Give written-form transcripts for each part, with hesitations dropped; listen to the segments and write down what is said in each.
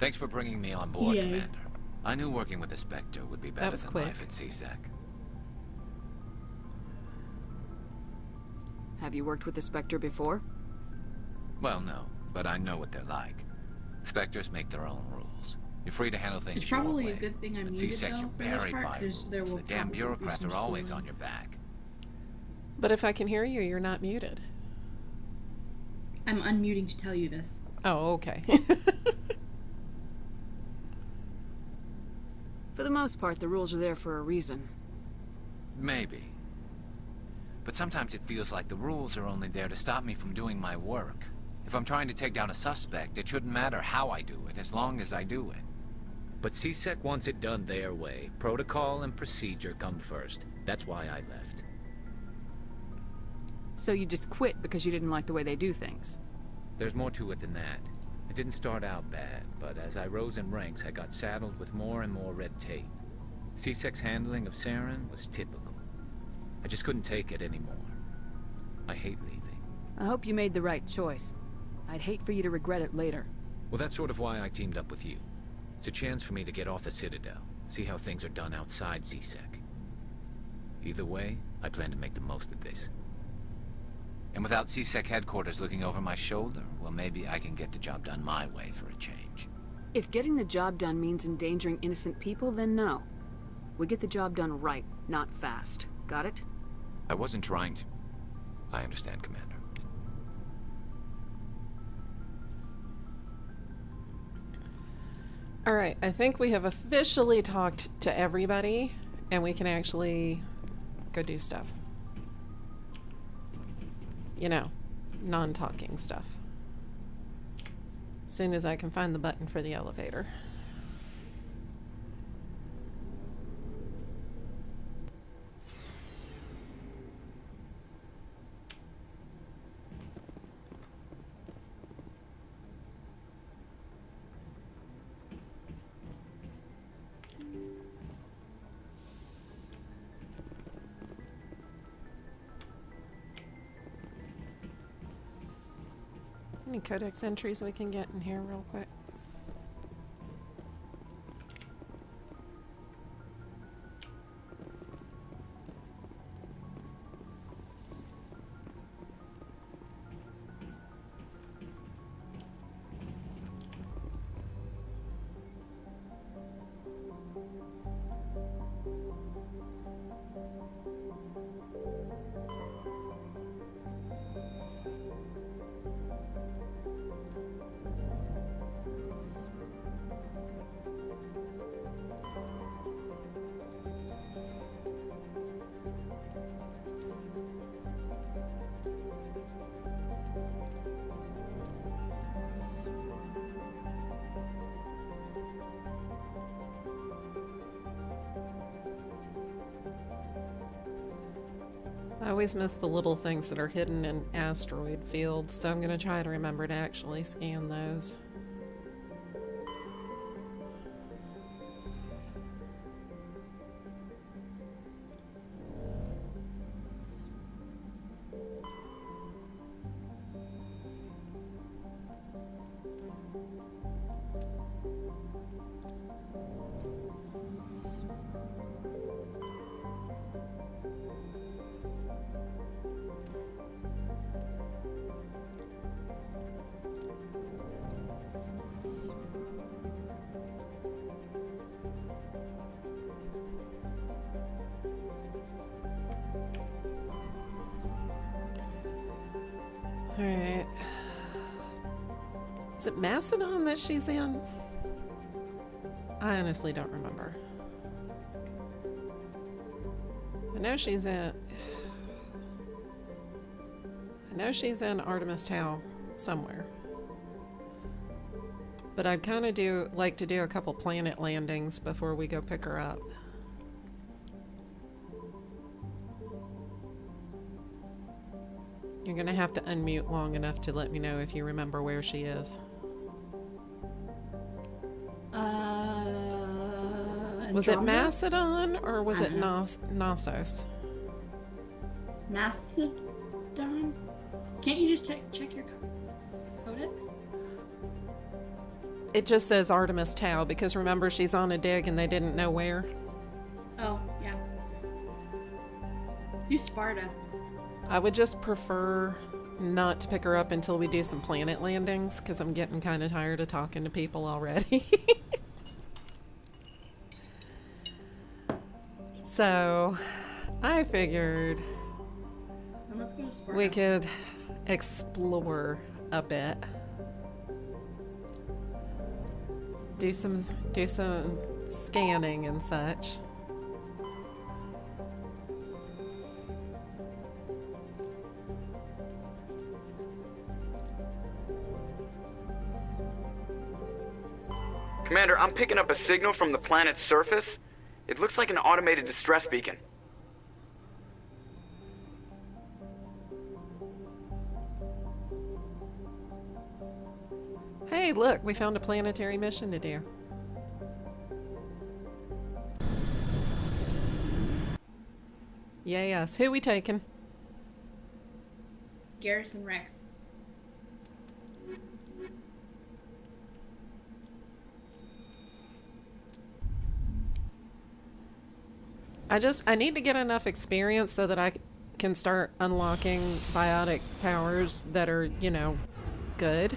Thanks for bringing me on board, Yay. Commander. I knew working with the Spectre would be better than quick. life at CSEC. Have you worked with the Spectre before? Well, no, but I know what they're like. Spectres make their own rules. You're free to handle things It's your probably way. a good thing I At muted CSEC, though you're for this buried part, by because there rules. will The damn probably be bureaucrats some are always schooling. on your back. But if I can hear you, you're not muted. I'm unmuting to tell you this. Oh, okay. For the most part, the rules are there for a reason. Maybe. But sometimes it feels like the rules are only there to stop me from doing my work. If I'm trying to take down a suspect, it shouldn't matter how I do it, as long as I do it. But CSEC wants it done their way. Protocol and procedure come first. That's why I left. So you just quit because you didn't like the way they do things? There's more to it than that. It didn't start out bad, but as I rose in ranks, I got saddled with more and more red tape. CSEC's handling of Saren was typical. I just couldn't take it anymore. I hate leaving. I hope you made the right choice. I'd hate for you to regret it later. Well, that's sort of why I teamed up with you. It's a chance for me to get off the Citadel, see how things are done outside CSEC. Either way, I plan to make the most of this. And without CSEC headquarters looking over my shoulder, well, maybe I can get the job done my way for a change. If getting the job done means endangering innocent people, then no. We get the job done right, not fast. Got it? I wasn't trying to... I understand, Commander. All right, I think we have officially talked to everybody, and we can actually go do stuff. You know, non-talking stuff. As soon as I can find the button for the elevator. Any codex entries we can get in here real quick? I always miss the little things that are hidden in asteroid fields, so I'm going to try to remember to actually scan those. Alright. Is it Macedon that she's in? I honestly don't remember. I know she's in Artemis Tau somewhere. But I'd kind of like to do a couple planet landings before we go pick her up. You're gonna have to unmute long enough to let me know if you remember where she is. Was it Macedon or was it Knossos? Macedon? Can't you just check your codex? it just says Artemis Tau because remember she's on a dig and they didn't know where. Oh, yeah. Do Sparta. I would just prefer not to pick her up until we do some planet landings because I'm getting kind of tired of talking to people already. So, I figured And let's go to Sparta. we could explore a bit. Do some scanning and such. Commander, I'm picking up a signal from the planet's surface. It looks like an automated distress beacon. Hey, look, we found a planetary mission to do. Yeah, yes. Who we taking? Garrison Rex. I need to get enough experience so that I can start unlocking biotic powers that are, you know, good.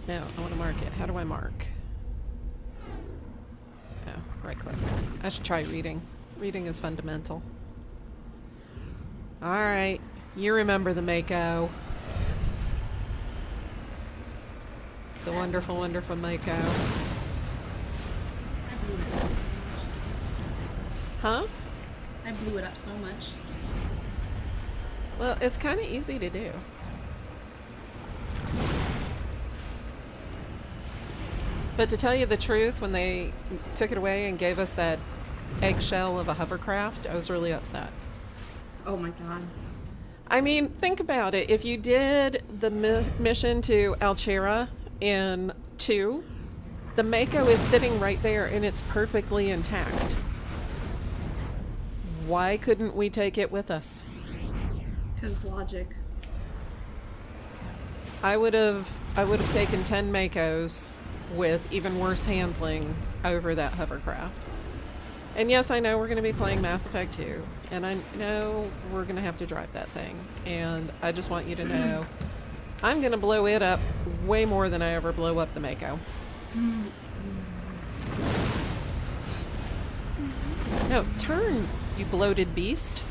No, I want to mark it. How do I mark? Oh, right click. I should try reading. Reading is fundamental. Alright, you remember the Mako. The wonderful, wonderful Mako. I blew it up so much. Huh? I blew it up so much. Well, it's kind of easy to do. But to tell you the truth, when they took it away and gave us that eggshell of a hovercraft, I was really upset. Oh my god. I mean, think about it. If you did the mission to Alchera in 2, the Mako is sitting right there and it's perfectly intact. Why couldn't we take it with us? Because logic. I would have taken 10 Makos with even worse handling over that hovercraft. And yes, I know we're going to be playing Mass Effect 2, and I know we're going to have to drive that thing. And I just want you to know, I'm going to blow it up way more than I ever blow up the Mako. No, turn, you bloated beast.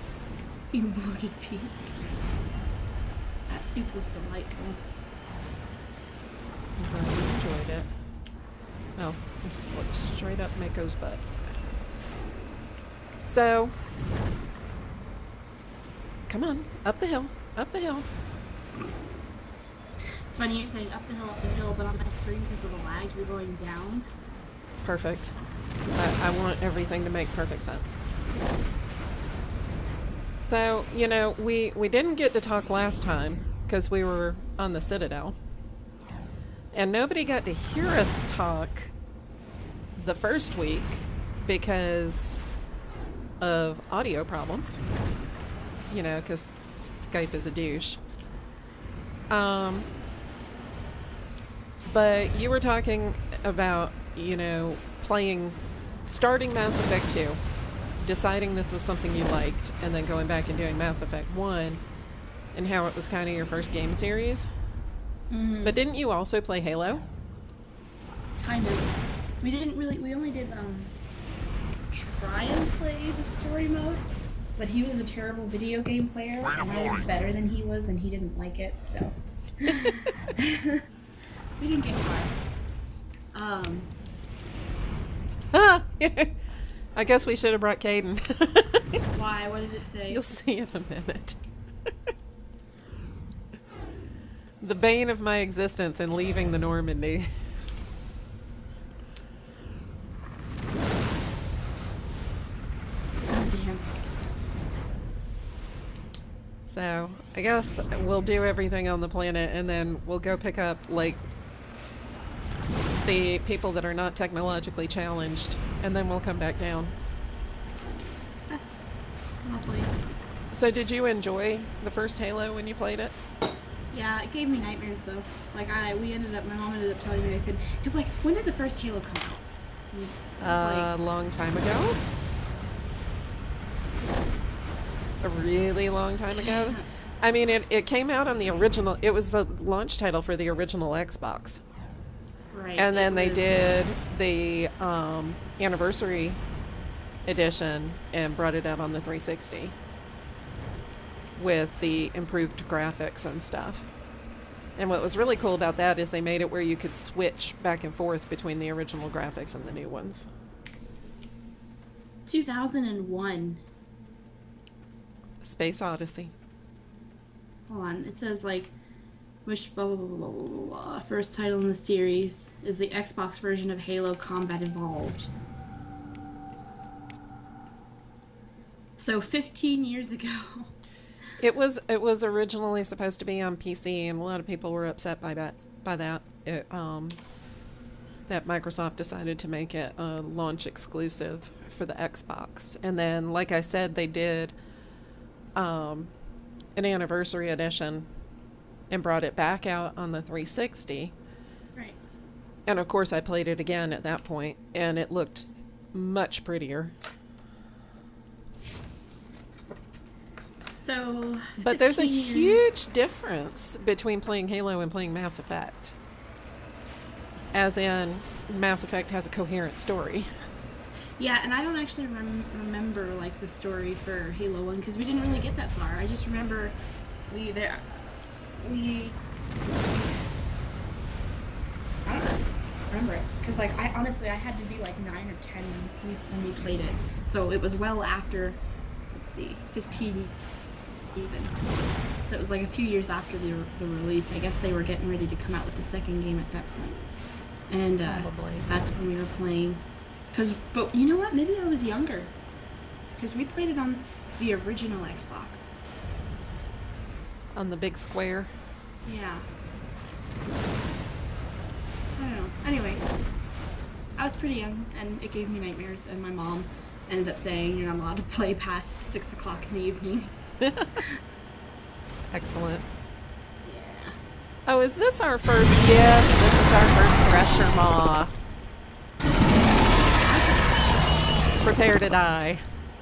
You bloated beast. That soup was delightful. I'm glad you enjoyed it. Oh, I just looked straight up Mako's butt. So, come on, up the hill, up the hill. It's funny you're saying up the hill, but on my screen, because of the lag, you're going down. Perfect. I want everything to make perfect sense. So, you know, we didn't get to talk last time because we were on the Citadel. And nobody got to hear us talk the first week because of audio problems. You know, because Skype is a douche. But you were talking about, you know, starting Mass Effect 2, deciding this was something you liked, and then going back and doing Mass Effect 1, and how it was kind of your first game series. Mm-hmm. But didn't you also play Halo? Kind of. We only did try and play the story mode, but he was a terrible video game player, and I was better than he was, and he didn't like it, so we didn't get far. I guess we should have brought Caden. Why? What did it say? You'll see in a minute. The bane of my existence in leaving the Normandy. Oh, damn. So I guess we'll do everything on the planet, and then we'll go pick up like the people that are not technologically challenged, and then we'll come back down. That's lovely. So did you enjoy the first Halo when you played it? Yeah, it gave me nightmares though. Like my mom ended up telling me I could, cause like when did the first Halo come out? I mean, it was A long time ago. A really long time ago. I mean, it came out on the original. It was a launch title for the original Xbox. right. And then they was- did the anniversary edition and brought it out on the 360 with the improved graphics and stuff. And what was really cool about that is they made it where you could switch back and forth between the original graphics and the new ones. 2001. Space Odyssey. Hold on. It says like, which blah blah blah blah blah blah blah. First title in the series is the Xbox version of Halo Combat Evolved. So 15 years ago. It was originally supposed to be on PC, and a lot of people were upset by that. That Microsoft decided to make it a launch exclusive for the Xbox, and then, like I said, they did an anniversary edition and brought it back out on the 360. Right. And of course, I played it again at that point, and it looked much prettier. So. But there's a 15 years. huge difference between playing Halo and playing Mass Effect. As in, Mass Effect has a coherent story. Yeah, and I don't actually remember like the story for Halo 1 because we didn't really get that far. I just remember I don't remember it because like I honestly I had to be like 9 or 10 when we played it, so it was well after. Let's see, 15 even. So it was like a few years after the release. I guess they were getting ready to come out with the second game at that point, and Probably. that's when we were playing. But you know what? Maybe I was younger. Because we played it on the original Xbox. On the big square. Yeah. I don't know. Anyway, I was pretty young, and it gave me nightmares, and my mom ended up saying you're not allowed to play past 6 o'clock in the evening. Excellent. Yeah. Oh, is this our first? Yes, this is our first Thresher Maw. Prepare to die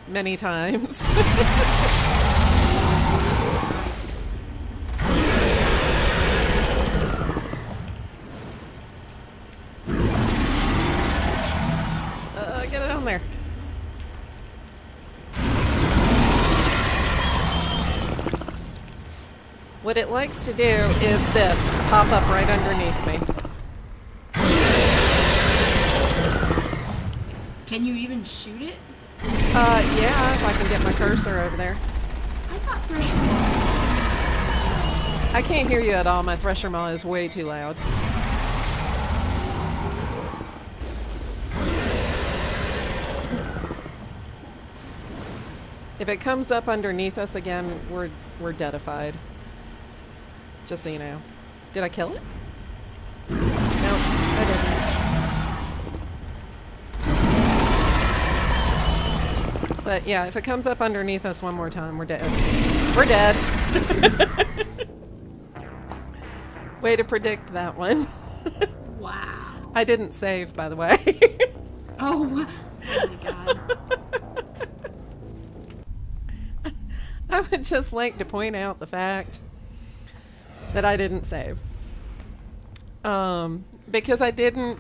many times. Get it on there. What it likes to do is this, pop up right underneath me. Can you even shoot it? Yeah, if I can get my cursor over there. I thought Thresher was. I can't hear you at all. My Thresher Maw is way too loud. If it comes up underneath us again, we're deadified. Just so you know. Did I kill it? No, I didn't. But yeah, if it comes up underneath us one more time, we're dead. We're dead. Way to predict that one. Wow. I didn't save, by the way. Oh my god. I would just like to point out the fact that I didn't save. Because I didn't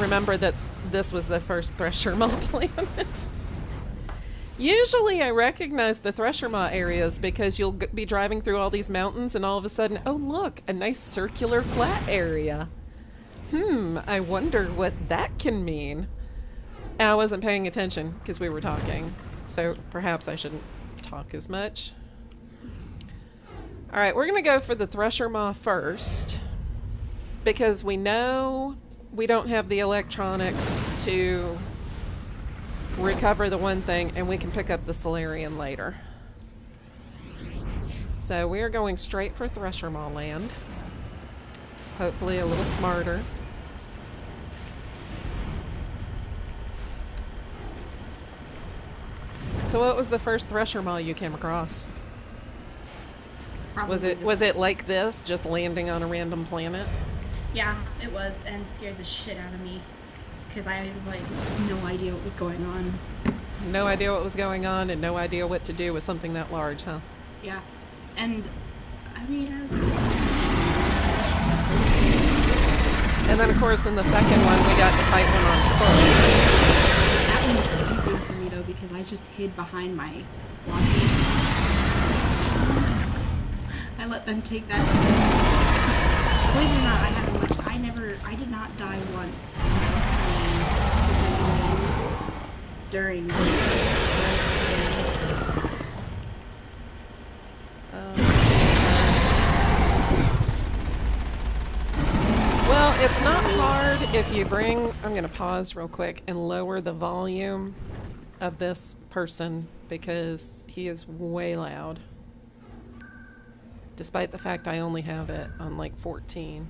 remember that this was the first Thresher Maw planet. Usually I recognize the Thresher Maw areas because you'll be driving through all these mountains and all of a sudden, oh look, a nice circular flat area. I wonder what that can mean. And I wasn't paying attention because we were talking, so perhaps I shouldn't talk as much. Alright, we're going to go for the Thresher Maw first because we know we don't have the electronics to recover the one thing, and we can pick up the Solarian later. So we are going straight for Thresher Maw land. Hopefully a little smarter. So what was the first Thresher Maw you came across? Probably Was it like this, just landing on a random planet? Yeah, it was, and scared the shit out of me. Because I was like, no idea what was going on. No idea what was going on and no idea what to do with something that large, huh? Yeah. And, I mean, I was like, this is my first game. And then, of course, in the second one, we got to fight one on foot. That one was easier for me, though, because I just hid behind my squad mates. I let them take that. Believe it or not, I did not die once when I was playing the second game during Well, it's not hard if you bring... I'm going to pause real quick and lower the volume of this person because he is way loud. Despite the fact I only have it on like 14.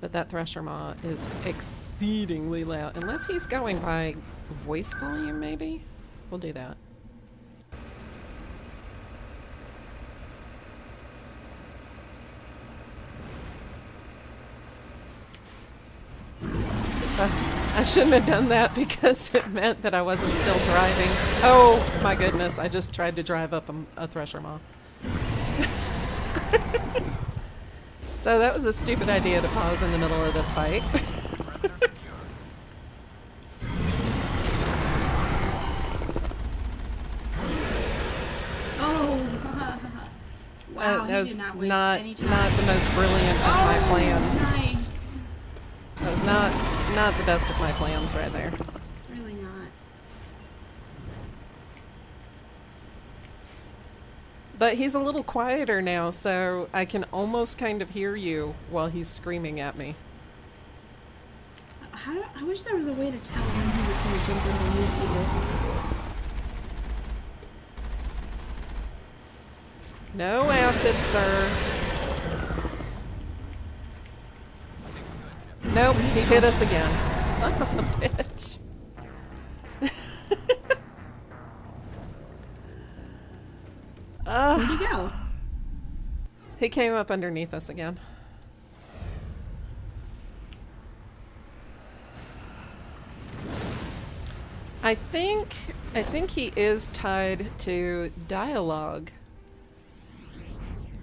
But that Thresher Maw is exceedingly loud. Unless he's going by voice volume, maybe? We'll do that. I shouldn't have done that because it meant that I wasn't still driving. Oh my goodness, I just tried to drive up a Thresher Maw. So that was a stupid idea to pause in the middle of this fight. Wow, that he was did not waste not any time. not the most brilliant of my plans. Nice. That was not the best of my plans right there. Really not. But he's a little quieter now, so I can almost kind of hear you while he's screaming at me. I wish there was a way to tell when he was going to jump underneath you. No acid, sir. Nope, he hit us again. Son of a bitch. Where'd he go? He came up underneath us again. I think he is tied to dialogue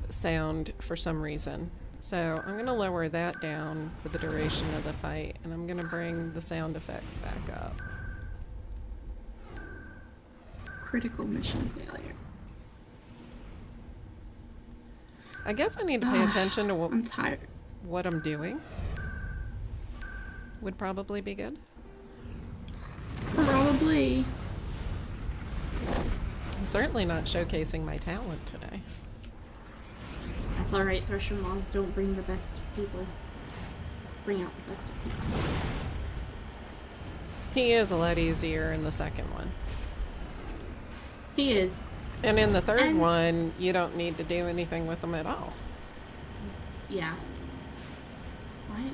sound for some reason. So I'm going to lower that down for the duration of the fight, and I'm going to bring the sound effects back up. Critical mission failure. I guess I need to pay attention to I'm tired. what I'm doing. Would probably be good. Probably. I'm certainly not showcasing my talent today. That's alright, Thresher Maws don't bring the best of people. Bring out the best of people. He is a lot easier in the second one. He is. And in the third And- one, you don't need to do anything with them at all. Yeah. What?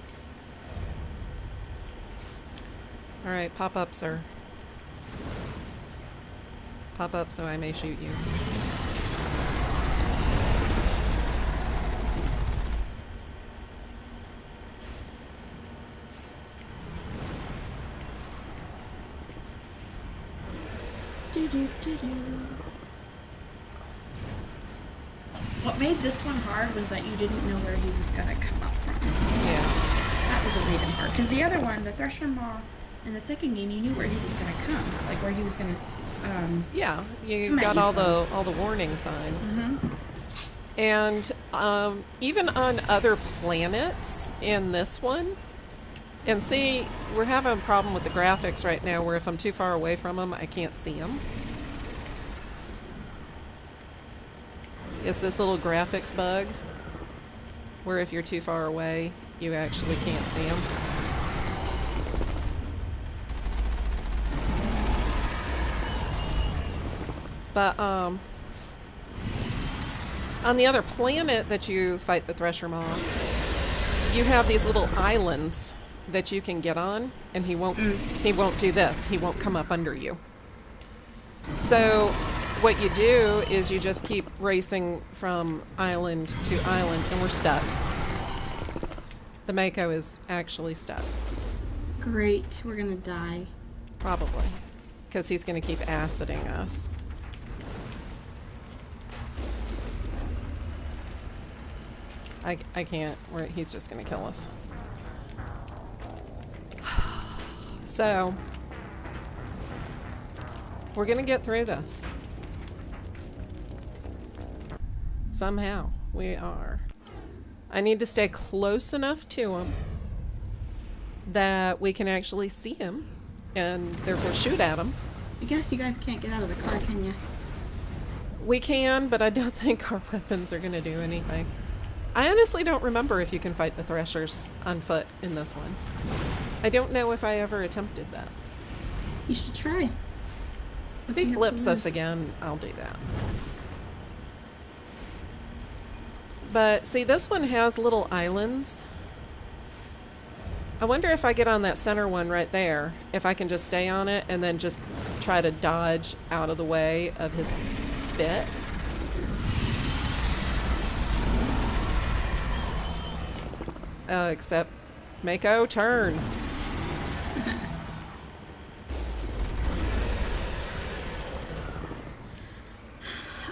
Alright, pop up, sir. Pop up so I may shoot you. What made this one hard was that you didn't know where he was gonna come up from. Yeah. That was what made him hard. Because the other one, the Thresher Maw, in the second game, you knew where he was gonna come, like where he was gonna. Yeah, you Come at got you all the warning signs. Mm-hmm. And even on other planets in this one, and see, we're having a problem with the graphics right now where if I'm too far away from them, I can't see them. It's this little graphics bug where if you're too far away, you actually can't see them. But, On the other planet that you fight the Thresher Maw, you have these little islands that you can get on, and he won't do this. He won't come up under you. So what you do is you just keep racing from island to island, and we're stuck. The Mako is actually stuck. Great, we're gonna die. Probably. Because he's going to keep aciding us. I can't. He's just going to kill us. So, we're going to get through this. Somehow, we are. I need to stay close enough to him that we can actually see him and therefore shoot at him. I guess you guys can't get out of the car, can you? We can, but I don't think our weapons are going to do anything. I honestly don't remember if you can fight the Threshers on foot in this one. I don't know if I ever attempted that. You should try. If he flips us again, I'll do that. But see, this one has little islands. I wonder if I get on that center one right there, if I can just stay on it and then just try to dodge out of the way of his spit. Except, Mako, turn.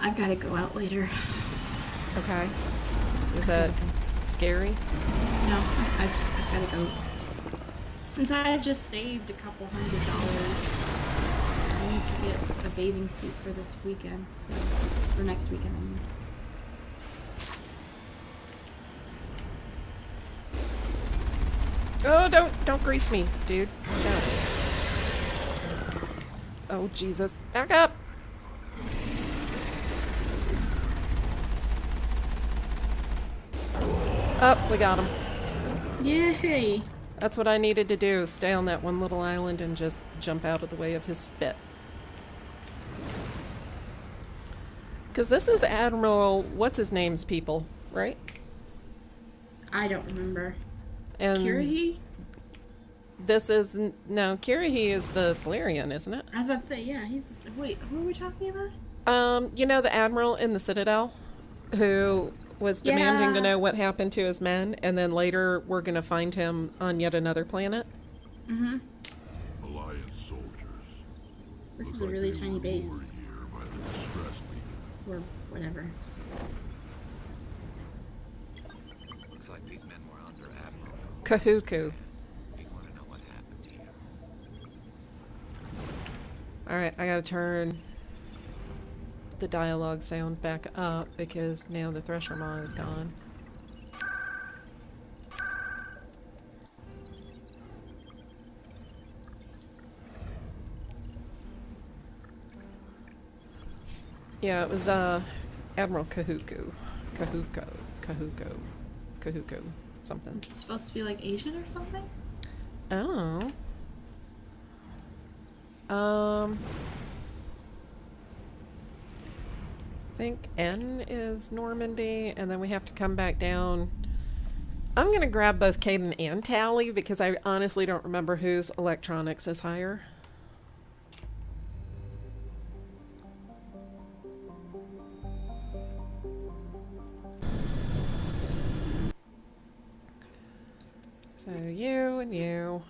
I've got to go out later. Okay. Is that scary? No, I've got to go. Since I just saved a couple $100, I need to get a bathing suit for this weekend, so, for next weekend, I mean. Oh, don't grease me, dude. No. Oh, Jesus. Back up! Up, we got him. Yay! That's what I needed to do, stay on that one little island and just jump out of the way of his spit. Because this is Admiral, what's-his-name's people, right? I don't remember. And Kirahi? this is, no, Kirahi is the Solarian, isn't it? I was about to say, yeah, he's the... Wait, who are we talking about? You know the Admiral in the Citadel who was demanding to know what happened to his men, and then later we're going to find him on yet another planet? Mm-hmm. Alliance soldiers. This is a really tiny base. Here by the distress beacon. Or whatever. Looks like these men were under Admiral Kahuku. We want to know what happened here. Alright, I gotta turn the dialogue sound back up because now the Thresher Maw is gone. Yeah, it was Admiral Kahuku. Kahuku. Something. Is it supposed to be like Asian or something? Oh. I think N is Normandy, and then we have to come back down. I'm gonna grab both Caden and Tally because I honestly don't remember whose electronics is higher. So you and you.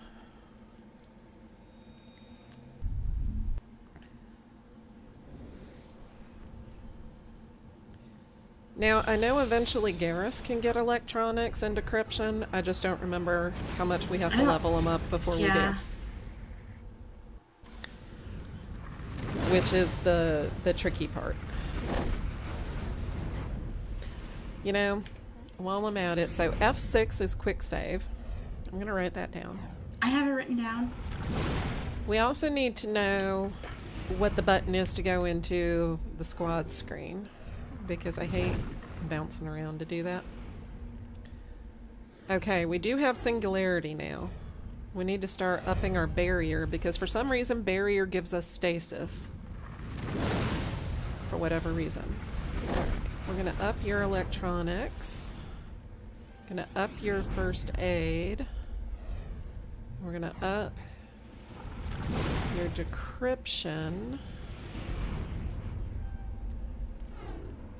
Now, I know eventually Garrus can get electronics and decryption. I just don't remember how much we have to level them up before we do. Which is the tricky part. You know, while I'm at it, so F6 is quick save. I'm going to write that down. I have it written down. We also need to know what the button is to go into the squad screen, because I hate bouncing around to do that. Okay, we do have singularity now. We need to start upping our barrier, because for some reason barrier gives us stasis. For whatever reason. Alright. We're gonna up your electronics. Gonna up your first aid. We're gonna up your decryption.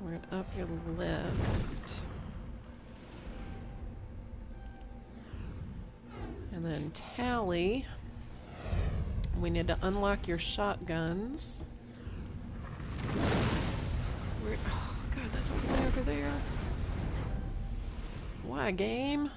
We're gonna up your lift. And then tally. We need to unlock your shotguns. Oh god, that's way over there. Why, game?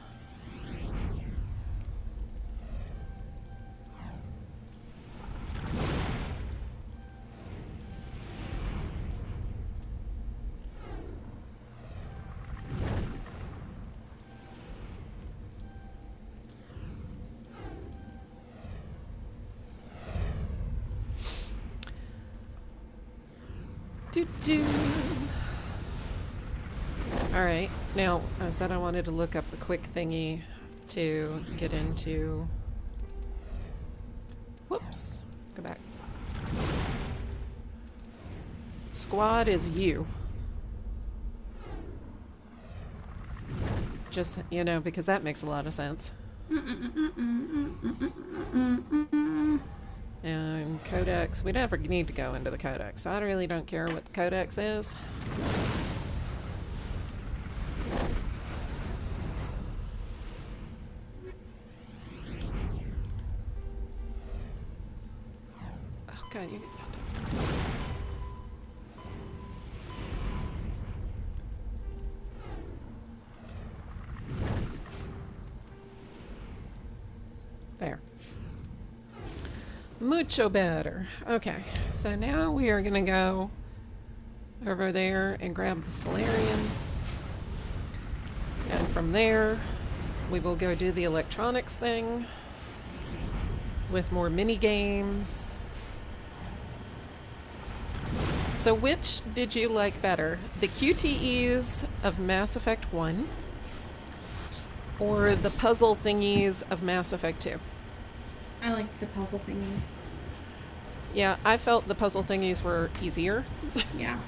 Do. Alright, now I said I wanted to look up the quick thingy to get into. Whoops. Go back. Squad is you. Just, you know, because that makes a lot of sense. And codex, we never need to go into the codex. I really don't care what the codex is. Oh god, you there. Mucho better. Okay, so now we are gonna go over there and grab the Solarian. And from there, we will go do the electronics thing with more mini games. So which did you like better? The QTEs of Mass Effect 1 or the puzzle thingies of Mass Effect 2? I liked the puzzle thingies. Yeah, I felt the puzzle thingies were easier. Yeah.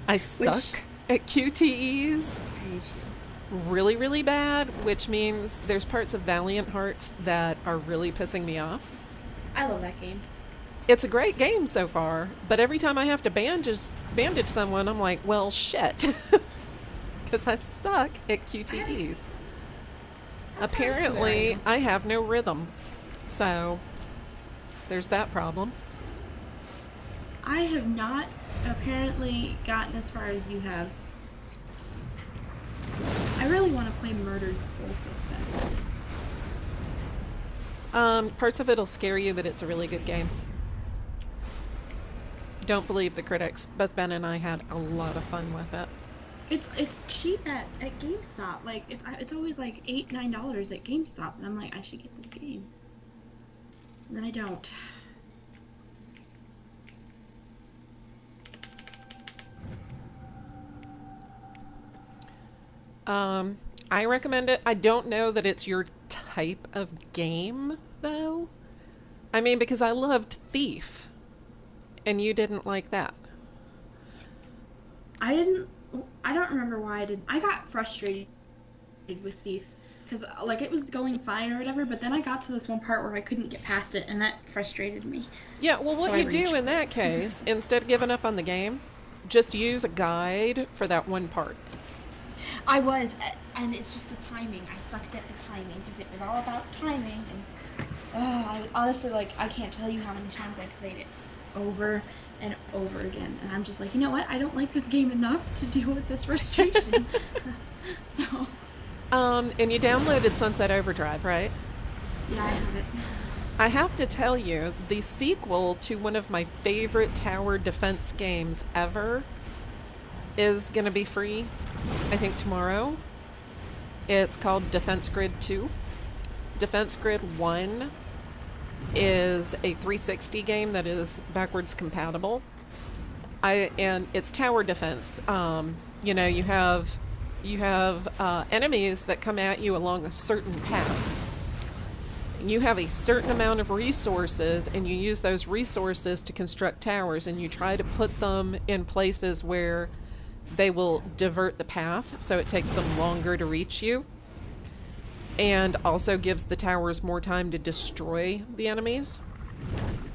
I suck at QTEs. I do too. Really, really bad, which means there's parts of Valiant Hearts that are really pissing me off. I love that game. It's a great game so far, but every time I have to bandage someone, I'm like, well, shit. Because I suck at QTEs. Apparently, I have no rhythm. So, there's that problem. I have not apparently gotten as far as you have. I really want to play Murdered Soul Suspect. Parts of it'll scare you, but it's a really good game. Don't believe the critics. Both Ben and I had a lot of fun with it. It's cheap at GameStop. Like it's always like $8-9 at GameStop, and I'm like, I should get this game. And then I don't. I recommend it. I don't know that it's your type of game, though. I mean, because I loved Thief, and you didn't like that. I don't remember why I did. I got frustrated with Thief because like it was going fine or whatever, but then I got to this one part where I couldn't get past it, and that frustrated me. Yeah, well, what So you do in that case, instead of giving up on the game, just use a guide for that one part. I was, and it's just the timing. I sucked at the timing because it was all about timing, and I honestly, like, I can't tell you how many times I played it over and over again, and I'm just like, you know what? I don't like this game enough to deal with this frustration. So. And you downloaded Sunset Overdrive, right? Yeah, I have it. I have to tell you, the sequel to one of my favorite tower defense games ever is going to be free, I think, tomorrow. It's called Defense Grid 2. Defense Grid 1 is a 360 game that is backwards compatible. And it's tower defense. You know, you have enemies that come at you along a certain path. You have a certain amount of resources, and you use those resources to construct towers, and you try to put them in places where they will divert the path so it takes them longer to reach you, and also gives the towers more time to destroy the enemies.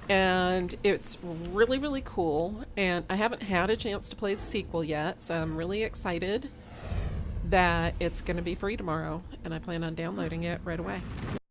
And it's really, really cool, and I haven't had a chance to play the sequel yet, so I'm really excited that it's going to be free tomorrow, and I plan on downloading it right away.